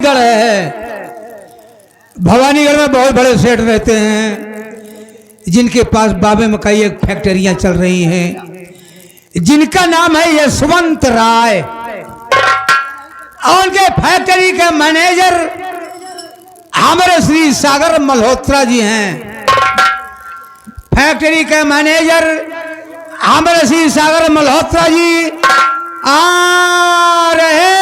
गढ़ है। भवानीगढ़ में बहुत बड़े सेठ रहते हैं जिनके पास बाबे में कई एक फैक्ट्रियां चल रही हैं, जिनका नाम है यशवंत राय। और उनके फैक्ट्री के मैनेजर हमारे श्री सागर मल्होत्रा जी हैं। फैक्ट्री के मैनेजर हमारे श्री सागर मल्होत्रा जी आ रहे हैं।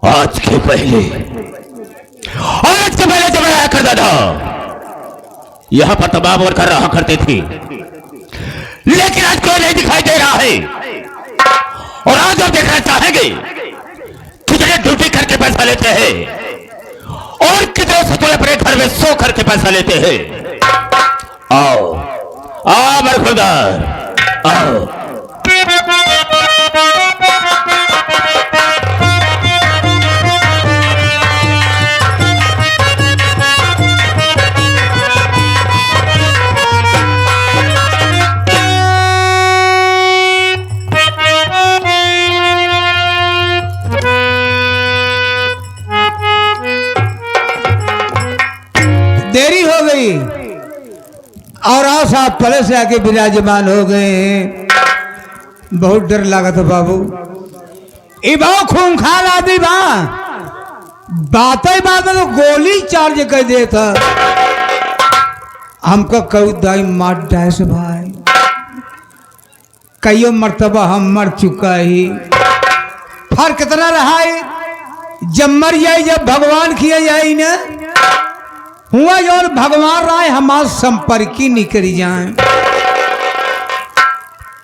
आज के पहले जब मैं आया करता था यहां पर तमाम वर्कर रहा करते थे, लेकिन आज कोई नहीं दिखाई दे रहा है। और आज आप देखना चाहेंगे कितने ड्यूटी करके पैसा लेते हैं और कितने सतुए अपने घर में सो करके पैसा लेते हैं। आओ आओ बरखुरदार आओ। देरी हो गई और आप साहब पहले से आके विराजमान हो गए हैं। बहुत डर लगा था बाबू। ये बहुत खूंखार आदमी बा, बात में तो गोली चार्ज कर देता। हमको कई दाई मार डाय से भाई, कईयों मर्तबा हम मर चुका ही। फर्क कितना रहा है, जब मर जाए जब भगवान किए जाए ना हुआ जो भगवान राय हमारे संपर्क ही नहीं करी जाए।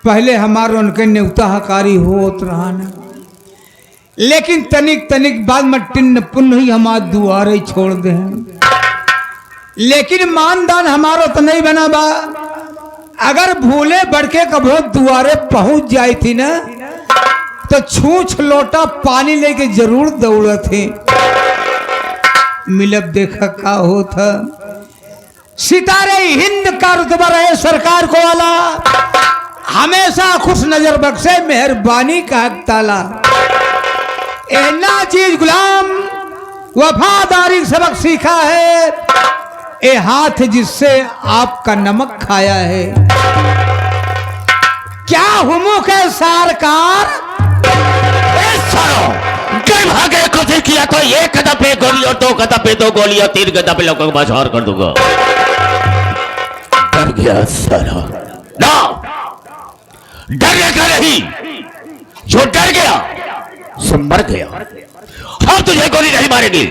पहले हमारे उनके न्योता हकारी होत रहा ना, लेकिन तनिक तनिक बाद में टिन्न पुण्य ही हमारे दुआरे छोड़ दे। लेकिन मानदान हमारो तो नहीं बना बा। अगर भूले बढ़के कभो दुआरे पहुंच जाई थी ना तो छूछ लोटा पानी लेके जरूर दौड़े थे। मिलब देखा का होता, सितारे हिंद का रुतबा रहे सरकार को वाला, हमेशा खुश नजर बख्शे मेहरबानी का हक ताला। ना चीज गुलाम वफादारी सबक सीखा है, ए हाथ जिससे आपका नमक खाया है। क्या हुमो के सरकार भागे कुछ किया तो एक कदम पे गोली और दो कदम पे दो गोली और तीन कदम पे लोगों को बाजार कर दूंगा। डर गया सारा ना, डरने का नहीं, जो डर गया सो मर गया। हम तुझे गोली नहीं मारेंगे,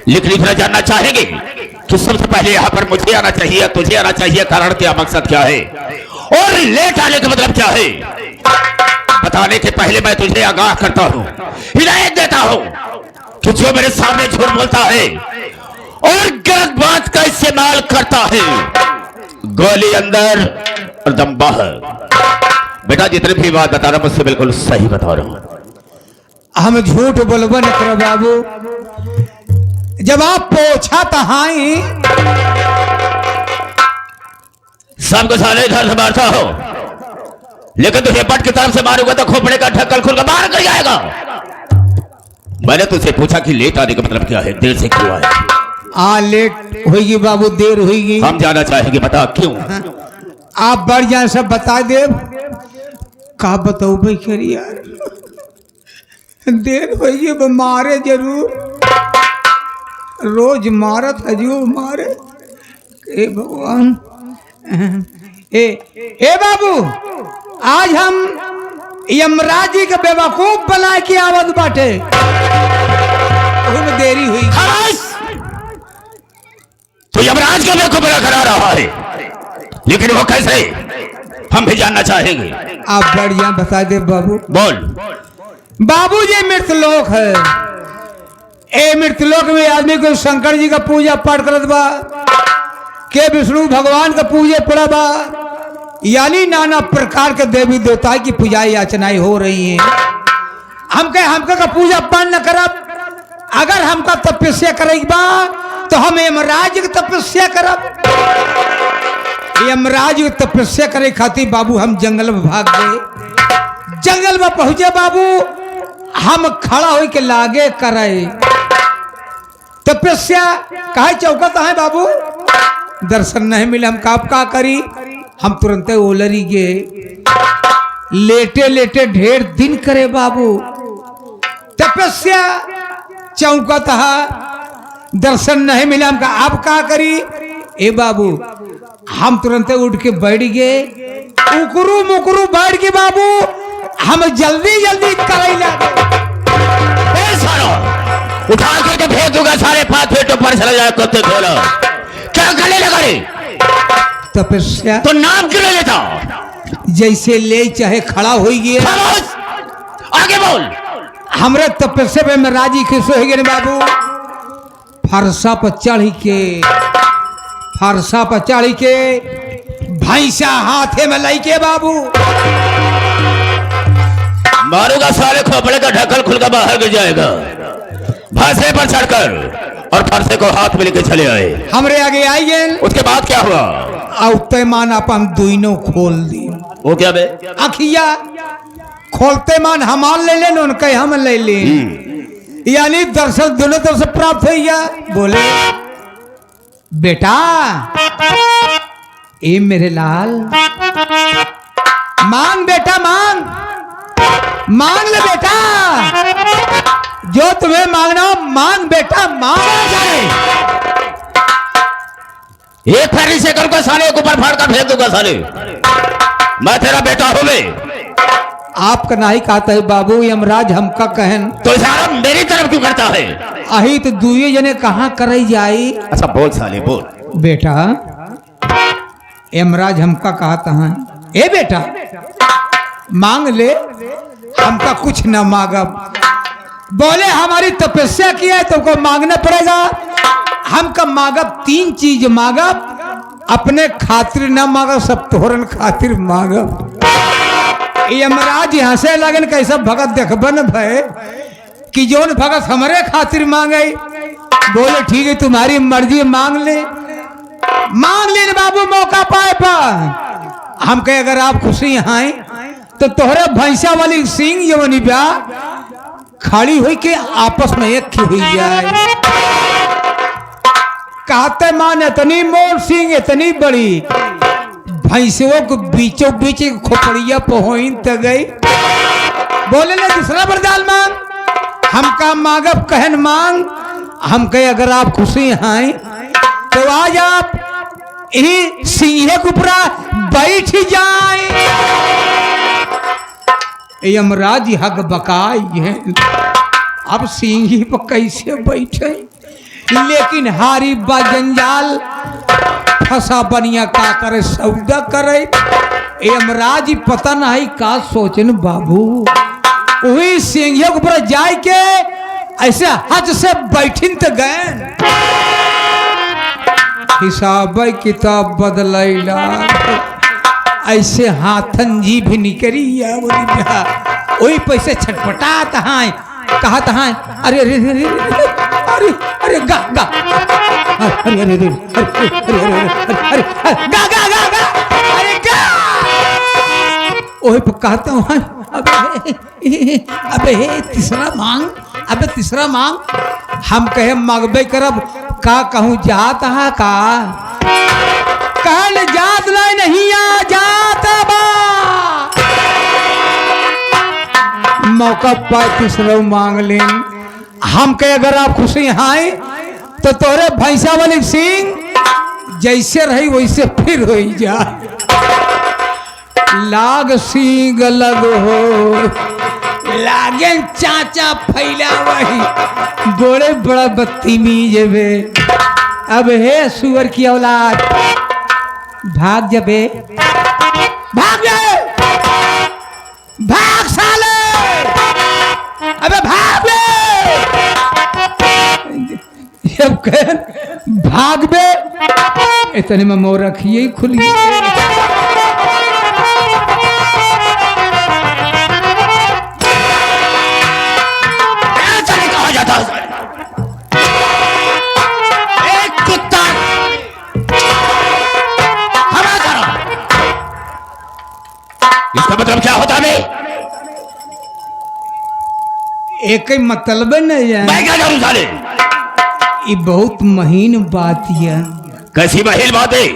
लेकिन इतना जानना चाहेंगे कि सबसे पहले यहाँ पर मुझे आना चाहिए, तुझे आना चाहिए। कारण क्या, मकसद क्या है और लेट आने का मतलब क्या है, बताने के पहले मैं तुझे आगाह करता हूं, हिदायत देता हूं कि जो मेरे सामने झूठ बोलता है और गलत बात का इस्तेमाल करता है, गोली अंदर और दम बाहर। बेटा जितनी भी बात बता रहा मुझसे बिल्कुल सही बता रहा हूं। हम झूठ बोलबो न करो बाबू। जब आप पोछा तहाई सबको साले इधर से मारता हो, लेकिन तुझे पट की तरफ से मारूंगा तो खोपड़े का ढक्कन खुलकर बाहर कर जाएगा। मैंने तुझसे पूछा कि लेट आने का मतलब क्या है, देर से क्यों आए? लेट होगी बाबू, देर होगी। हम जाना चाहेंगे, बता क्यों? आप बढ़ जाए सब बता दे। का बताओ भाई खरी यार, देर होइए वो मारे जरूर, रोज मारत हजू मारे। ए भगवान, ए बाबू, आज हम यमराज जी के बेवकूफ बना के आवत बाटे, उनमें देरी हुई। तो यमराज का बेवकूफ बना करा रहा है, लेकिन वो कैसे, हम भी जानना चाहेंगे। आप बढ़िया बता दे बाबू। बोल। बाबू जी मृतलोक है, ए मृतलोक में आदमी को शंकर जी का पूजा पाठ करत बा, के विष्णु भगवान का पूजे पड़ा बा, यानी नाना प्रकार के देवी देवता की पूजा याचनाएं हो रही हैं। हमका का पूजा पाठ न करब, अगर हमका तपस्या करे बा तो हम यमराज की तपस्या करब। यमराज की तपस्या करे खातिर बाबू हम जंगल में भाग गए। जंगल में पहुंचे बाबू, हम खड़ा हो के लागे करे तपस्या, काहे चौकत है बाबू, दर्शन नहीं मिले। हम का करी, हम तुरंत ओलरी गए, लेटे लेटे ढेर दिन करे बाबू तपस्या, चौकत है, दर्शन नहीं मिला। हम अब का करी, ए बाबू हम तुरंत उठ के बैठ गए, उकरू मुकरू बैठ के बाबू हम जल्दी जल्दी करे लगे। उठा करके फेंक दूंगा सारे 5 फीट ऊपर चला जाए, कुत्ते खोलो, क्या गले लगा रे? तपस्या तो नाम क्यों ले लेता? जैसे ले चाहे खड़ा हो गया। आगे बोल। हमरे तपस्या पे में राजी खुश हो गए बाबू। फरसा पर चढ़ी के भैंसा हाथे में लाई के बाबू मारूंगा, सारे खोपड़े का ढक्कन खुलकर बाहर गिर जाएगा। भैंसे पर चढ़कर और फरसे को हाथ में लेके चले आए, हमरे आगे आई गए। उसके बाद क्या हुआ? औते मान आप हम दोनों खोल दी। वो क्या बे? अखिया खोलते मान हमार ले लेन, उनके हम ले लें, यानी दर्शन दोनों तरफ से प्राप्त हो गया। बोले बेटा, ए मेरे लाल, मांग बेटा मांग ले बेटा, जो तुम्हें मांगना हो मांग बेटा, मांगा जाए। एक फैरी से कर साले को ऊपर फाड़ कर फेंक दूंगा साले, मैं तेरा बेटा हूं। आपका नहीं कहता है बाबू, यमराज हमका कहन तो इशारा मेरी तरफ क्यों करता है? अही तो दुए जने कहाँ कराई जाई। अच्छा बोल साले बोल। बेटा यमराज हमका कहता है, ए बेटा मांग ले, हमका कुछ न मांगब। बोले हमारी तपस्या की है, तुमको मांगना पड़ेगा। हमका मांगब 3 चीज मांगब, अपने खातिर न मांगब, सब तोहरन खातिर मांगब। यमराज यहाँ से लगन कैसा भगत देखबन भय कि जोन भगत हमारे खातिर मांगे। बोले ठीक है तुम्हारी मर्जी, मांग ले बाबू, मौका पाए पा। हम कहे अगर आप खुशी हैं तो तोहरे भैंसा वाली सिंह यवनी ब्या खड़ी हुई के आपस में एक हुई जाए। कहते मान इतनी मोर सिंह इतनी बड़ी, भैंसों को बीचों बीच खोपड़िया पहुंच गई। बोले ना दूसरा वरदान मांग, हमका मांगब कहन मांग। हम कहे अगर आप खुशी हैं तो आज आप यही सिंह के ऊपर बैठ जाए। यमराज हक बकाई है, अब सिंह पर कैसे बैठे, लेकिन हारी बा जंजाल, फंसा बनिया का करे सौदा करे। यमराज पता नहीं का सोचन बाबू, वही सिंह के ऊपर जाए के ऐसे हज से बैठिन तो गए। हिसाब किताब बदलैला, ऐसे हाथन जी भी निकरी वही पैसे छटपटात हैं, कहत हैं अरे अरे अरे अरे अरे गा गा, अरे अरे अरे अरे गा गा गा गा, अरे गा। वही पर कहता हूँ अबे तीसरा मांग, अबे तीसरा मांग। हम कहे मांगबे करब, का कहूँ जात हा का कहल जात नहीं आ मौका पाए तीसरा मांग लें। हम कहे अगर आप खुशी हैं तो तोरे भैंसा वाली सिंह जैसे रही वैसे फिर हो जा। लाग सिंह लग हो लागे चाचा फैला वही बड़े बड़ा बदतमीज बे। अब हे सुअर की औलाद भाग जबे, भाग जाए, भाग साले, अबे भाग ले। जब कह भाग बे इतने में मोर रखिए ही खुली। कहा जाता एक कुत्ता इसका मतलब क्या होता है? एक ही मतलब नहीं है। मैं क्या करूं साले? ये बहुत महीन बात है। कैसी महीन बात है?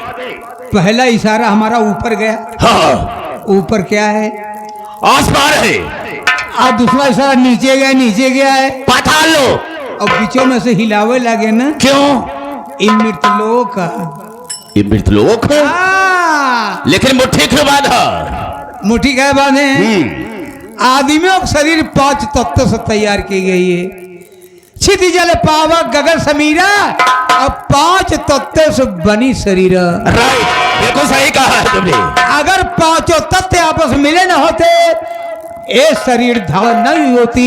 पहला इशारा हमारा ऊपर गया। हाँ ऊपर क्या है? आसमान है। और दूसरा इशारा नीचे गया, नीचे गया है पाताल लो। और बीचों में से हिलावे लगे ना। क्यों? ये मृतलोक है। ये मृतलोक है? लेकिन मुट्ठी क्यों बांधा? मुट्ठी क्या बांधे? आदमियों का शरीर 5 तत्व से तैयार की गई है। छिति जल पावक गगन समीरा और 5 तत्व से बनी शरीर। राइट, बिल्कुल सही कहा है तुमने। अगर 5 तत्व आपस में मिले न होते ये शरीर धारण नहीं होती,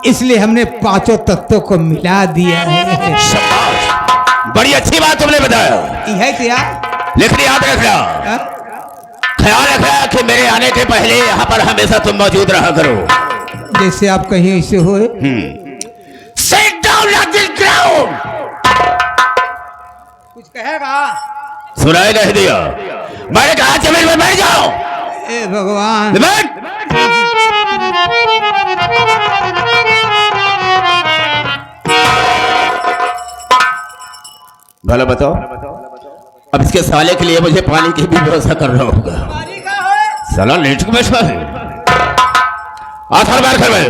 इसलिए हमने 5 तत्वों को मिला दिया है। शाबाश, बड़ी अच्छी बात तुमने बताया। यह तो यार, लेकिन याद रखना, ख्याल रखना कि मेरे आने के पहले यहाँ पर हमेशा तुम मौजूद रहा करो। जैसे आप कहीं ऐसे हो। Sit down on the ground। कुछ कहेगा? सुनाई नहीं दिया। मैंने कहा जमीन में बैठ जाओ। ए भगवान, बैठ। भला बताओ, अब इसके साले के लिए मुझे पानी की भी व्यवस्था करना होगा। साला लेट में है। आसर मार कर मैं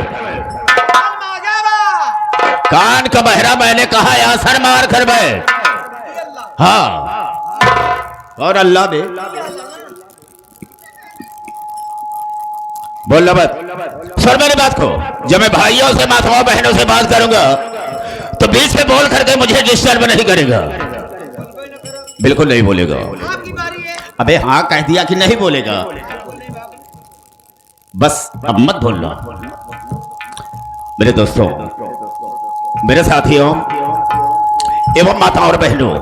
कान का बहरा, मैंने कहा आसर मार कर मैं। हाँ, और अल्लाह में बोलना मत। सर मेरी बात को, जब मैं भाइयों से माताओं बहनों से बात करूंगा तो बीच में बोल करके मुझे डिस्टर्ब नहीं करेगा। बिल्कुल नहीं बोलेगा। अबे हाँ कह दिया कि नहीं बोलेगा। बस अब मत बोलना। मेरे दोस्तों, मेरे साथियों एवं माताओं और बहनों,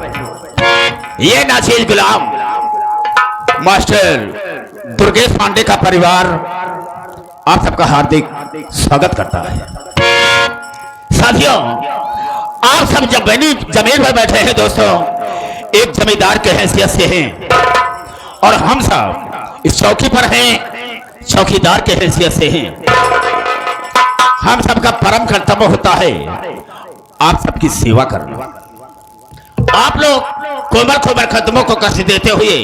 ये नाचील गुलाम मास्टर दुर्गेश पांडे का परिवार आप सबका हार्दिक स्वागत करता है। साथियों, आप सब जब जमीन पर बैठे हैं दोस्तों, एक जमींदार के हैसियत से हैं और हम सब इस चौकी पर हैं चौकीदार के हैसियत से हैं। हम सबका परम कर्तव्य होता है आप सबकी सेवा करना। आप लोग कोमल कोमल कदमों को कष्ट देते हुए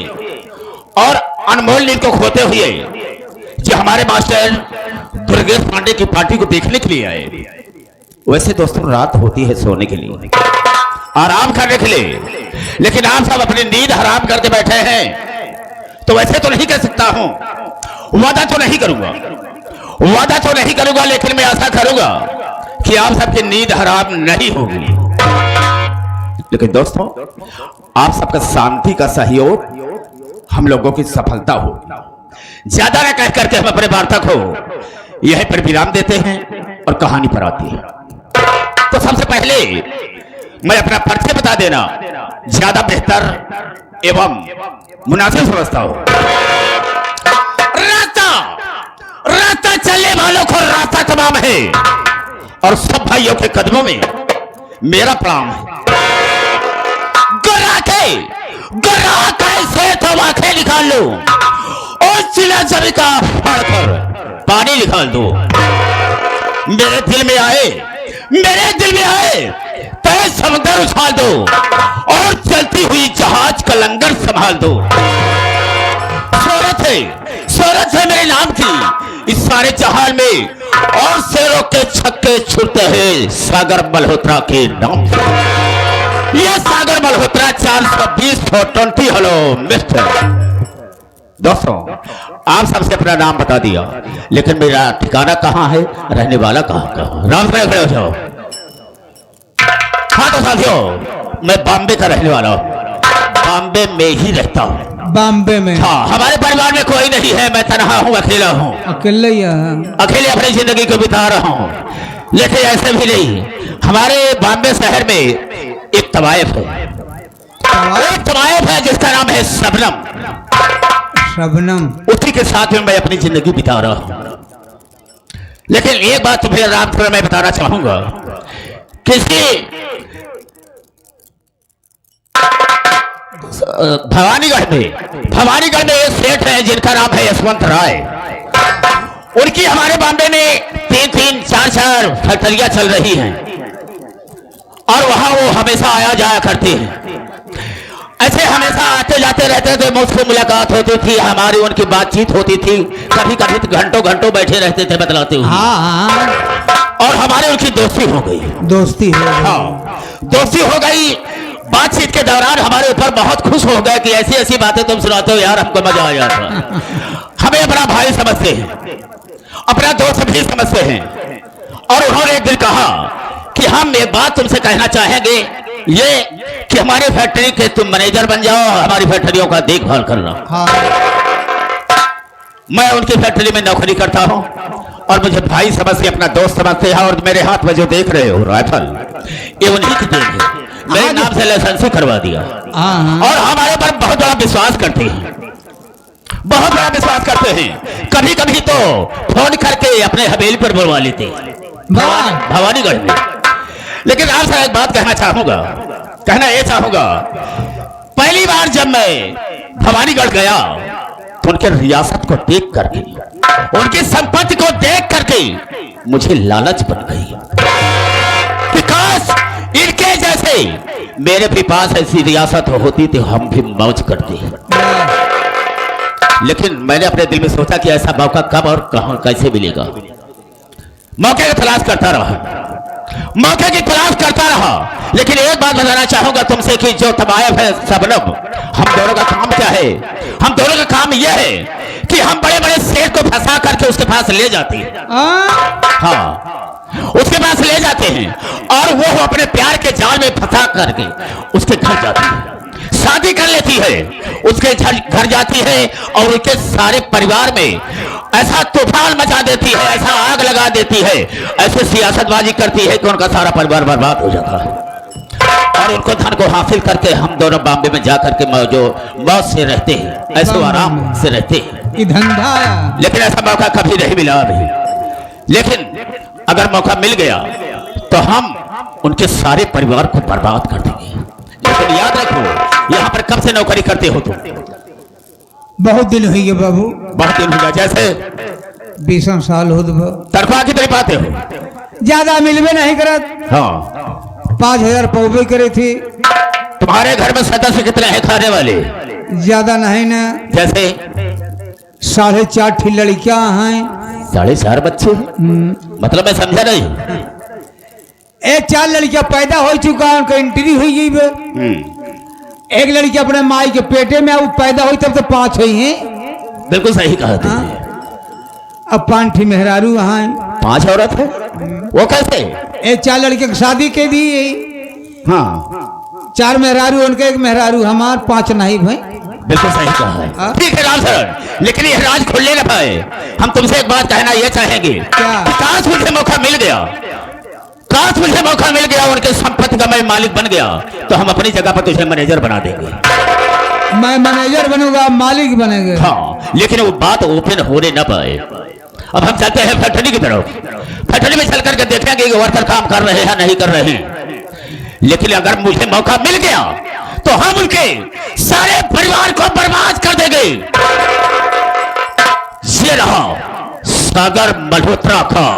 और अनमोल नींद को खोते हुए जो हमारे मास्टर दुर्गेश पांडे की पार्टी को देखने के लिए आए। वैसे दोस्तों रात होती है सोने के लिए, आराम करने के लिए, लेकिन आप सब अपनी नींद हराम करके बैठे हैं। तो वैसे तो नहीं कर सकता हूं, वादा तो नहीं करूंगा, वादा तो नहीं करूंगा, लेकिन मैं आशा करूंगा कि आप सबकी नींद हराम नहीं होगी। लेकिन दोस्तों, आप सबका शांति का सहयोग हम लोगों की सफलता हो। ज्यादा न कह करके हम अपने वार्ता को यहीं पर विराम देते हैं और कहानी पर आती है। तो सबसे पहले मैं अपना परिचय बता देना ज्यादा बेहतर एवं मुनासिब समझता हूं। रास्ता चलने वालों को रास्ता तमाम है और सब भाइयों के कदमों में मेरा प्रणाम है। गरा कैसे तो आंखें निकाल लो और चिला जमी का फाड़ कर पानी निकाल दो। मेरे दिल में आए तेज समुद्र उछाल दो और चलती हुई जहाज का लंगर संभाल दो। दौलत है मेरे नाम की इस सारे जहान में, और शेरों के छक्के छुड़ते हैं सागर मल्होत्रा के नाम से। ये सागर मल्होत्रा 420 420 हेलो मिस्टर। दोस्तों, आप सबसे अपना नाम बता दिया, लेकिन मेरा ठिकाना कहाँ है, रहने वाला कहाँ का? राम से खड़े हो जाओ। हाँ तो साथियों, मैं बॉम्बे का रहने वाला हूँ, बॉम्बे में ही रहता हूँ। बॉम्बे में? हाँ, हमारे परिवार में कोई नहीं है, मैं तनहा हूँ, अकेला हूँ। अकेले ही अकेले अपनी जिंदगी को बिता रहा हूँ। लेकिन ऐसे भी नहीं, हमारे बॉम्बे शहर में एक तवायफ है, एक तवायफ है जिसका नाम है शबनम। शबनम? उसी के साथ में मैं अपनी जिंदगी बिता रहा हूँ। लेकिन एक बात तुम्हें रात को मैं बताना चाहूंगा, किसी भवानीगढ़ में एक सेठ है जिनका नाम है यशवंत राय। उनकी हमारे बॉम्बे में 3-3 4-4 फैक्ट्रियां चल रही हैं, और वहां वो हमेशा आया जाया करते हैं। ऐसे हमेशा आते जाते रहते थे, मुझसे मुलाकात होती थी, हमारी उनकी बातचीत होती थी, कभी कभी तो घंटों घंटों बैठे रहते थे बतलाते हुए। हाँ। और हमारी उनकी दोस्ती हो गई। दोस्ती हो गई? हाँ, दोस्ती हो गई। बातचीत के दौरान हमारे ऊपर बहुत खुश हो गए कि ऐसी ऐसी बातें तुम सुनाते हो यार, हमको मजा आ जाता। हमें अपना भाई समझते हैं, अपना दोस्त भी समझते हैं। और उन्होंने एक दिन कहा कि हम एक बात तुमसे कहना चाहेंगे, ये कि हमारी फैक्ट्री के तुम मैनेजर बन जाओ, हमारी फैक्ट्रियों का देखभाल करना। हाँ। मैं उनकी फैक्ट्री में नौकरी करता हूँ, और मुझे भाई समझ के अपना दोस्त समझते हैं। और मेरे हाथ में जो देख रहे हो राइफल, ये उन्हीं की देन है। मेरे नाम से लाइसेंस करवा दिया, और हमारे पर बहुत बड़ा विश्वास करते हैं, बहुत बड़ा विश्वास करते हैं। कभी कभी तो फोन करके अपने हवेली पर बुलवा लेते हैं, भवानीगढ़ में। लेकिन आपसे एक बात कहना ये चाहूंगा, पहली बार जब मैं भवानीगढ़ गया तो उनके रियासत को देख करके, उनकी संपत्ति को देख करके मुझे लालच बन गई कि काश इनके जैसे मेरे भी पास ऐसी रियासत होती तो हम भी मौज करते। लेकिन मैंने अपने दिल में सोचा कि ऐसा मौका कब और कहां कैसे मिलेगा। मौके की तलाश करता रहा, लेकिन एक बात बताना चाहूंगा तुमसे कि जो तवायफ है शबनम, हम दोनों का काम क्या है? हम दोनों का काम यह है कि हम बड़े बड़े शेर को फंसा करके उसके पास ले जाते हैं। हाँ, उसके पास ले जाते हैं, और वो अपने प्यार के जाल में फंसा करके उसके घर जाती है, शादी कर लेती है, उसके घर जाती है, और उसके सारे परिवार में ऐसा तूफान मचा देती है, ऐसा आग लगा देती है, ऐसे सियासतबाजी करती है कि उनका सारा परिवार बर्बाद हो जाता है। और उनको धन को हासिल करके हम दोनों बॉम्बे में जाकर के मौज से रहते हैं, ऐसे आराम से रहते हैं। धंधा। लेकिन ऐसा मौका कभी नहीं मिला अभी। लेकिन अगर मौका मिल गया तो हम उनके सारे परिवार को बर्बाद कर देंगे। लेकिन याद रखो, यहाँ पर कब से नौकरी करते हो तुम? बहुत दिन हुई है बाबू। बहुत दिन हुआ, जैसे 20 साल हो। तनख्वाह कितनी पाते हो? ज्यादा मिलवे नहीं करत। हाँ, 5000 पौबे करे थी। तुम्हारे घर में सदस्य कितने हैं खाने वाले? ज्यादा नहीं ना, जैसे 4.5 लड़कियां हैं। 4.5 बच्चे? मतलब मैं समझा नहीं। 4 लड़कियां पैदा हो चुका, उनका एंट्री हुई गई। एक लड़की अपने माई के पेटे में वो पैदा हुई, तब तो 5 हुई हैं। बिल्कुल सही कहा तुमने। अब 5 मेहरारू वहां 5 औरत है, वो कैसे? 4 लड़के की शादी के दी। हाँ, 4 मेहरारू उनके, 1 मेहरारू हमार, 5 नहीं भाई। बिल्कुल सही कहा है। ठीक है राम सर, लेकिन ये राज खुलने न पाए। हम तुमसे एक बात कहना ये चाहेंगे, काश मुझे मौका मिल गया, उनके संपत्ति का मैं मालिक बन गया, तो हम अपनी जगह पर तुझे मैनेजर बना देंगे। मैं मैनेजर बनूंगा, मालिक बनेंगे। हाँ, लेकिन वो बात ओपन होने न पाए। अब हम चलते हैं फैक्ट्री की तरफ। फैक्ट्री में चल करके देखेंगे कि वर्कर काम कर रहे हैं नहीं कर रहे हैं। लेकिन अगर मुझे मौका मिल गया तो हम उनके सारे परिवार को बर्बाद कर देंगे। ये रहा सागर मल्होत्रा का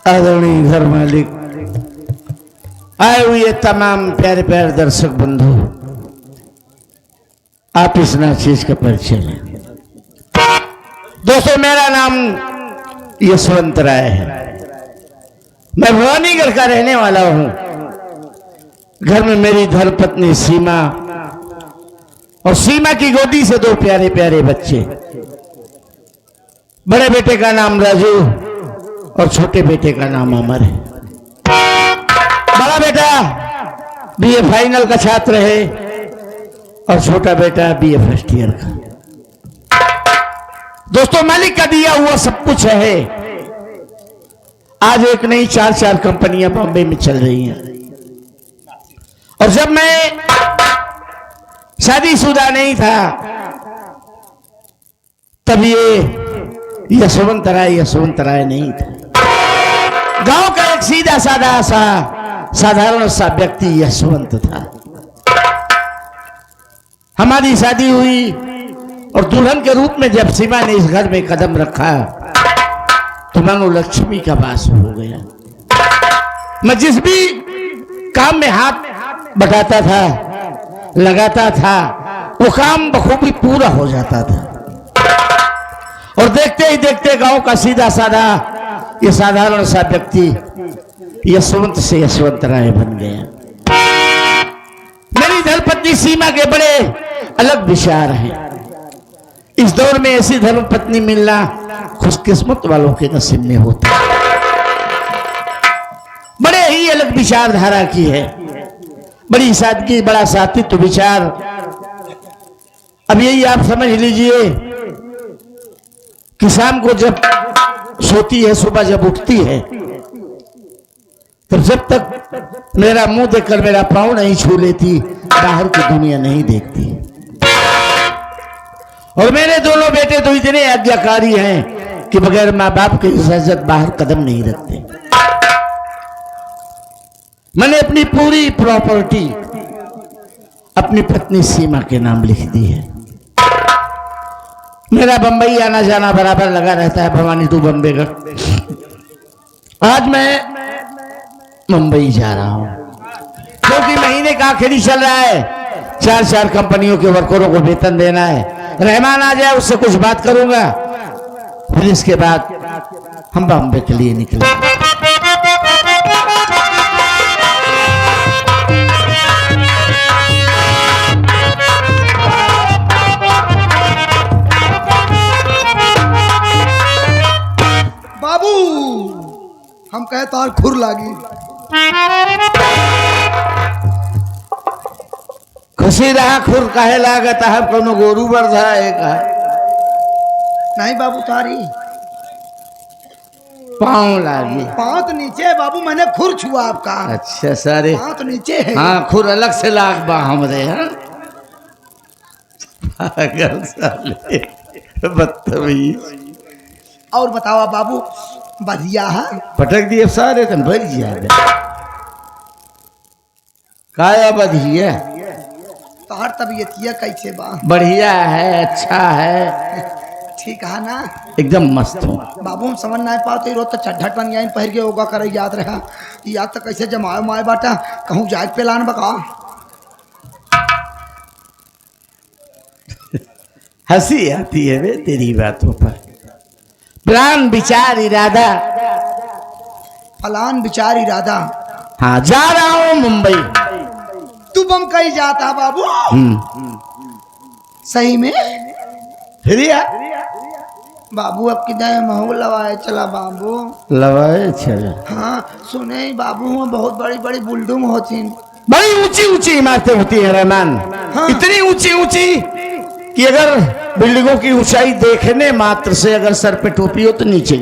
आदरणीय घर मालिक, आए हुए तमाम प्यारे प्यारे दर्शक बंधु, आप इस नाचीज का परिचय लें। दोस्तों, मेरा नाम यशवंत राय है। मैं भवानीगढ़ का रहने वाला हूं। घर में मेरी धर्मपत्नी सीमा और सीमा की गोदी से 2 प्यारे प्यारे बच्चे। बड़े बेटे का नाम राजू और छोटे बेटे का नाम अमर है। बड़ा बेटा बीए फाइनल का छात्र है और छोटा बेटा बीए फर्स्ट ईयर का। दोस्तों, मालिक का दिया हुआ सब कुछ है। आज एक नहीं 4 कंपनियां बॉम्बे में चल रही हैं। और जब मैं शादीशुदा नहीं था तब ये यशवंत राय नहीं था। गांव का एक सीधा साधा सा साधारण सा व्यक्ति यशवंत था। हमारी शादी हुई और दुल्हन के रूप में जब सीमा ने इस घर में कदम रखा तो मानो लक्ष्मी का वास हो गया। मैं जिस भी काम में हाथ बटाता था, लगाता था, वो काम बखूबी पूरा हो जाता था। और देखते ही देखते गांव का सीधा साधा ये साधारण सा व्यक्ति यशवंत से यशवंत राय बन गया। मेरी धर्मपत्नी सीमा के बड़े अलग विचार हैं। इस दौर में ऐसी धर्मपत्नी मिलना खुशकिस्मत वालों के नसीब में होता है। बड़े ही अलग विचारधारा की है, बड़ी सादगी, बड़ा सात्विक विचार। अब यही आप समझ लीजिए कि शाम को जब सोती है, सुबह जब उठती है, तो जब तक मेरा मुंह देखकर मेरा पांव नहीं छू लेती, बाहर की दुनिया नहीं देखती। और मेरे दोनों बेटे तो इतने आज्ञाकारी हैं कि बगैर माँ बाप के इजाजत बाहर कदम नहीं रखते। मैंने अपनी पूरी प्रॉपर्टी अपनी पत्नी सीमा के नाम लिख दी है। मेरा बंबई आना जाना बराबर लगा रहता है, भवानी टू बम्बे का। आज मैं मुंबई जा रहा हूं क्योंकि महीने का आखिरी चल रहा है। 4 कंपनियों के वर्करों को वेतन देना है। रहमान आ जाए, उससे कुछ बात करूंगा, फिर इसके बाद हम बॉम्बे के लिए निकले। बाबू, हम कहे तार खुर लागी। खुशी रहा खुर काहे लागत है, कोनो गोरू बरधा है का? नहीं बाबू, तारी पाँव लागी। पाँव तो नीचे है बाबू, मैंने खुर छुआ आपका। अच्छा सारे पाँव तो नीचे है। हाँ, खुर अलग से लाग बा हमरे। हाँ, पागल साले, बदतमीज। और बताओ बाबू, बढ़िया है? पटक दिए सारे तन भर जिया काया बढ़िया। तार तबीयत ये कैसे बा? बढ़िया है, अच्छा है, ठीक है ना? एकदम मस्त हूँ बाबू। हम समझ नहीं पाते, रोज तो चड्ढट बन गया पहर के होगा करे, याद रहा। याद तो कैसे जमाए माए बाटा, कहूँ जाए पे लान बका। हंसी आती है वे तेरी बातों पर। प्लान विचार इरादा, फलान विचार इरादा। हाँ, जा रहा हूँ मुंबई। तू बम्बई जाता बाबू? सही में? फिर या बाबू अब किधर महू लवाए चला बाबू? लवाए चला। हाँ सुने बाबू, वहाँ बहुत बड़ी बड़ी बिल्डिंग होती, बड़ी ऊंची ऊंची इमारतें होती है रहमान। हाँ। इतनी ऊंची ऊंची कि अगर बिल्डिंगों की ऊंचाई देखने मात्र से अगर सर पे टोपी हो तो नीचे